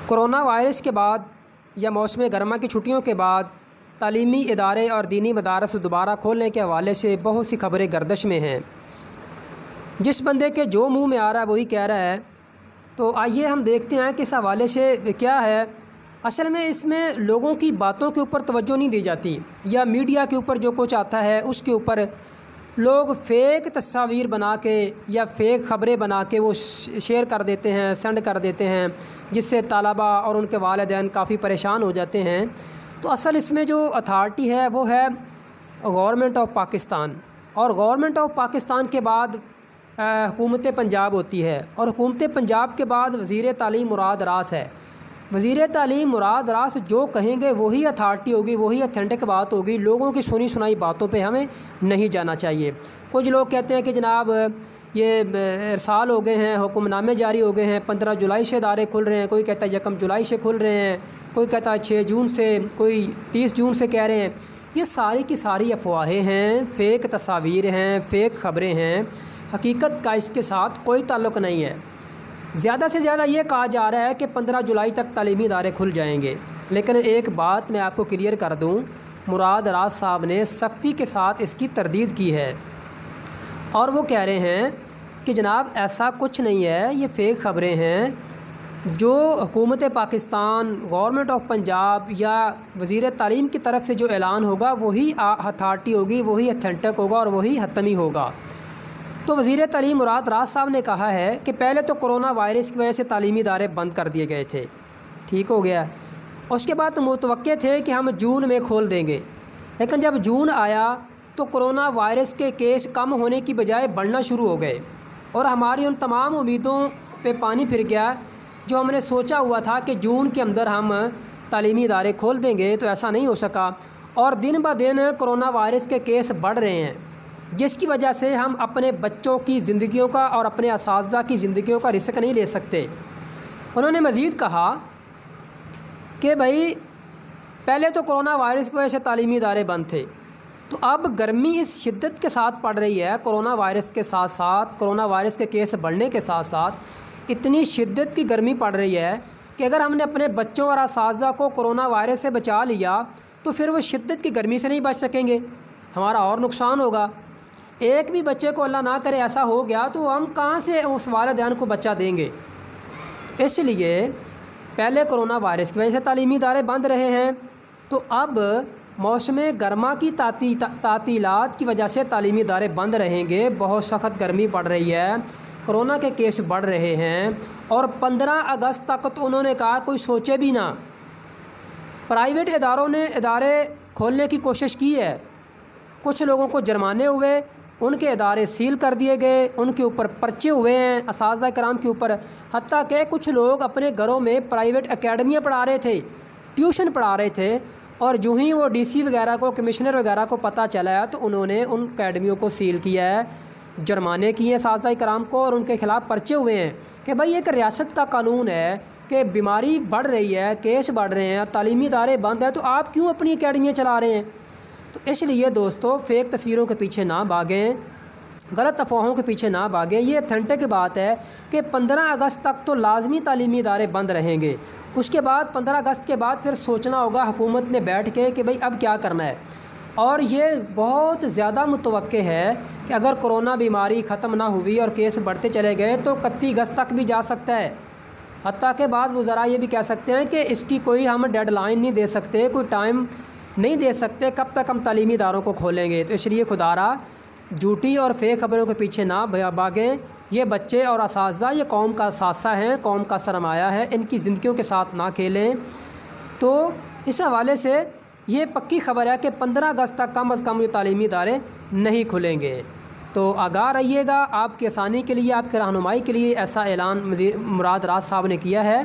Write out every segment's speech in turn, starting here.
Corona virus کے بعد یا موسم گرما کی چھٹیوں کے بعد تعلیمی ادارے اور دینی مدارس دوبارہ کھولنے کے حوالے سے بہت سی خبریں گردش میں ہیں۔ جس بندے کے جو منہ میں آ رہا ہے وہی کہہ رہا ہے، تو آئیے ہم دیکھتے ہیں کہ اس حوالے سے کیا ہے۔ اصل میں اس میں لوگوں کی باتوں کے اوپر توجہ نہیں دی جاتی، یا میڈیا کے اوپر جو کچھ آتا ہے اس کے اوپر لوگ فیک تصاویر بنا کے یا فیک خبریں بنا کے وہ شیئر کر دیتے ہیں، سینڈ کر دیتے ہیں، جس سے طلباء اور ان کے والدین کافی پریشان ہو جاتے ہیں۔ تو اصل اس میں جو اتھارٹی ہے وہ ہے گورنمنٹ آف پاکستان، اور گورنمنٹ آف پاکستان کے بعد حکومت پنجاب ہوتی ہے، اور حکومت پنجاب کے بعد وزیر تعلیم مراد راس ہے۔ وزیر تعلیم مراد راس جو کہیں گے وہی اتھارٹی ہوگی، وہی اتھینٹک بات ہوگی۔ لوگوں کی سنی سنائی باتوں پہ ہمیں نہیں جانا چاہیے۔ کچھ لوگ کہتے ہیں کہ جناب یہ ارسال ہو گئے ہیں، حکم نامے جاری ہو گئے ہیں، 15 جولائی سے ادارے کھل رہے ہیں، کوئی کہتا ہے 1 جولائی سے کھل رہے ہیں، کوئی کہتا ہے 6 جون سے، کوئی 30 جون سے کہہ رہے ہیں۔ یہ ساری کی ساری افواہیں ہیں، فیک تصاویر ہیں، فیک خبریں ہیں، حقیقت کا اس کے ساتھ کوئی تعلق نہیں ہے۔ زیادہ سے زیادہ یہ کہا جا رہا ہے کہ 15 جولائی تک تعلیمی ادارے کھل جائیں گے، لیکن ایک بات میں آپ کو کلیئر کر دوں، مراد راس صاحب نے سختی کے ساتھ اس کی تردید کی ہے، اور وہ کہہ رہے ہیں کہ جناب ایسا کچھ نہیں ہے، یہ فیک خبریں ہیں۔ جو حکومت پاکستان، گورنمنٹ آف پنجاب یا وزیر تعلیم کی طرف سے جو اعلان ہوگا وہی اتھارٹی ہوگی، وہی اتھینٹک ہوگا اور وہی حتمی ہوگا۔ تو وزیر تعلیم مراد راس صاحب نے کہا ہے کہ پہلے تو کرونا وائرس کی وجہ سے تعلیمی ادارے بند کر دیے گئے تھے، ٹھیک ہو گیا، اس کے بعد متوقع تھے کہ ہم جون میں کھول دیں گے، لیکن جب جون آیا تو کرونا وائرس کے کیس کم ہونے کی بجائے بڑھنا شروع ہو گئے، اور ہماری ان تمام امیدوں پہ پانی پھر گیا جو ہم نے سوچا ہوا تھا کہ جون کے اندر ہم تعلیمی ادارے کھول دیں گے، تو ایسا نہیں ہو سکا، اور دن بہ دن کرونا وائرس کے کیس بڑھ رہے ہیں، جس کی وجہ سے ہم اپنے بچوں کی زندگیوں کا اور اپنے اساتذہ کی زندگیوں کا رسک نہیں لے سکتے۔ انہوں نے مزید کہا کہ بھائی پہلے تو کرونا وائرس کی وجہ سے تعلیمی ادارے بند تھے، تو اب گرمی اس شدت کے ساتھ پڑ رہی ہے، کرونا وائرس کے ساتھ ساتھ، کرونا وائرس کے کیس بڑھنے کے ساتھ ساتھ اتنی شدت کی گرمی پڑ رہی ہے کہ اگر ہم نے اپنے بچوں اور اساتذہ کو کرونا وائرس سے بچا لیا تو پھر وہ شدت کی گرمی سے نہیں بچ سکیں گے، ہمارا اور نقصان ہوگا۔ ایک بھی بچے کو اللہ نہ کرے ایسا ہو گیا تو ہم کہاں سے اس والدین کو بچہ دیں گے؟ اس لیے پہلے کرونا وائرس کی وجہ سے تعلیمی ادارے بند رہے ہیں، تو اب موسم گرما کی تعطیلات کی وجہ سے تعلیمی ادارے بند رہیں گے۔ بہت سخت گرمی پڑ رہی ہے، کرونا کے کیس بڑھ رہے ہیں، اور 15 اگست تک تو انہوں نے کہا کوئی سوچے بھی نہ۔ پرائیویٹ اداروں نے ادارے کھولنے کی کوشش کی ہے، کچھ لوگوں کو جرمانے ہوئے، ان کے ادارے سیل کر دیے گئے، ان کے اوپر پرچے ہوئے ہیں اساتذہ کرام کے اوپر، حتیٰ کہ کچھ لوگ اپنے گھروں میں پرائیویٹ اکیڈمیاں پڑھا رہے تھے، ٹیوشن پڑھا رہے تھے، اور جو ہی وہ ڈی سی وغیرہ کو، کمشنر وغیرہ کو پتہ چلا ہے تو انہوں نے ان اکیڈمیوں کو سیل کیا ہے، جرمانے کیے ہیں اساتذہ کرام کو، اور ان کے خلاف پرچے ہوئے ہیں کہ بھائی ایک ریاست کا قانون ہے کہ بیماری بڑھ رہی ہے، کیس بڑھ رہے ہیں، تعلیمی ادارے بند ہیں، تو آپ کیوں اپنی اکیڈمیاں چلا رہے ہیں؟ تو اس لیے دوستو فیک تصویروں کے پیچھے نہ بھاگیں، غلط افواہوں کے پیچھے نہ بھاگیں۔ یہ اتھینٹک بات ہے کہ 15 اگست تک تو لازمی تعلیمی ادارے بند رہیں گے، اس کے بعد 15 اگست کے بعد پھر سوچنا ہوگا حکومت نے بیٹھ کے کہ بھئی اب کیا کرنا ہے، اور یہ بہت زیادہ متوقع ہے کہ اگر کرونا بیماری ختم نہ ہوئی اور کیس بڑھتے چلے گئے تو 31 اگست تک بھی جا سکتا ہے، حتیٰ کہ بعض وزراء یہ بھی کہہ سکتے ہیں کہ اس کی کوئی ہم ڈیڈ لائن نہیں دے سکتے، کوئی ٹائم نہیں دے سکتے کب تک ہم تعلیمی اداروں کو کھولیں گے۔ تو اس لیے خدا را جھوٹی اور فیک خبروں کے پیچھے نہ بھاگیں۔ یہ بچے اور اساتذہ یہ قوم کا اثاثہ ہیں، قوم کا سرمایہ ہے، ان کی زندگیوں کے ساتھ نہ کھیلیں۔ تو اس حوالے سے یہ پکی خبر ہے کہ 15 اگست تک کم از کم یہ تعلیمی ادارے نہیں کھلیں گے۔ تو آگاہ رہیے گا، آپ کی آسانی کے لیے، آپ کے رہنمائی کے لیے ایسا اعلان مراد راس صاحب نے کیا ہے،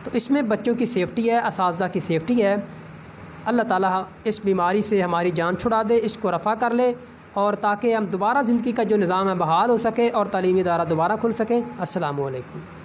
تو اس میں بچوں کی سیفٹی ہے، اساتذہ کی سیفٹی ہے۔ اللہ تعالیٰ اس بیماری سے ہماری جان چھڑا دے، اس کو رفع کر لے، اور تاکہ ہم دوبارہ زندگی کا جو نظام ہے بحال ہو سکے اور تعلیمی ادارہ دوبارہ کھل سکے۔ السلام علیکم۔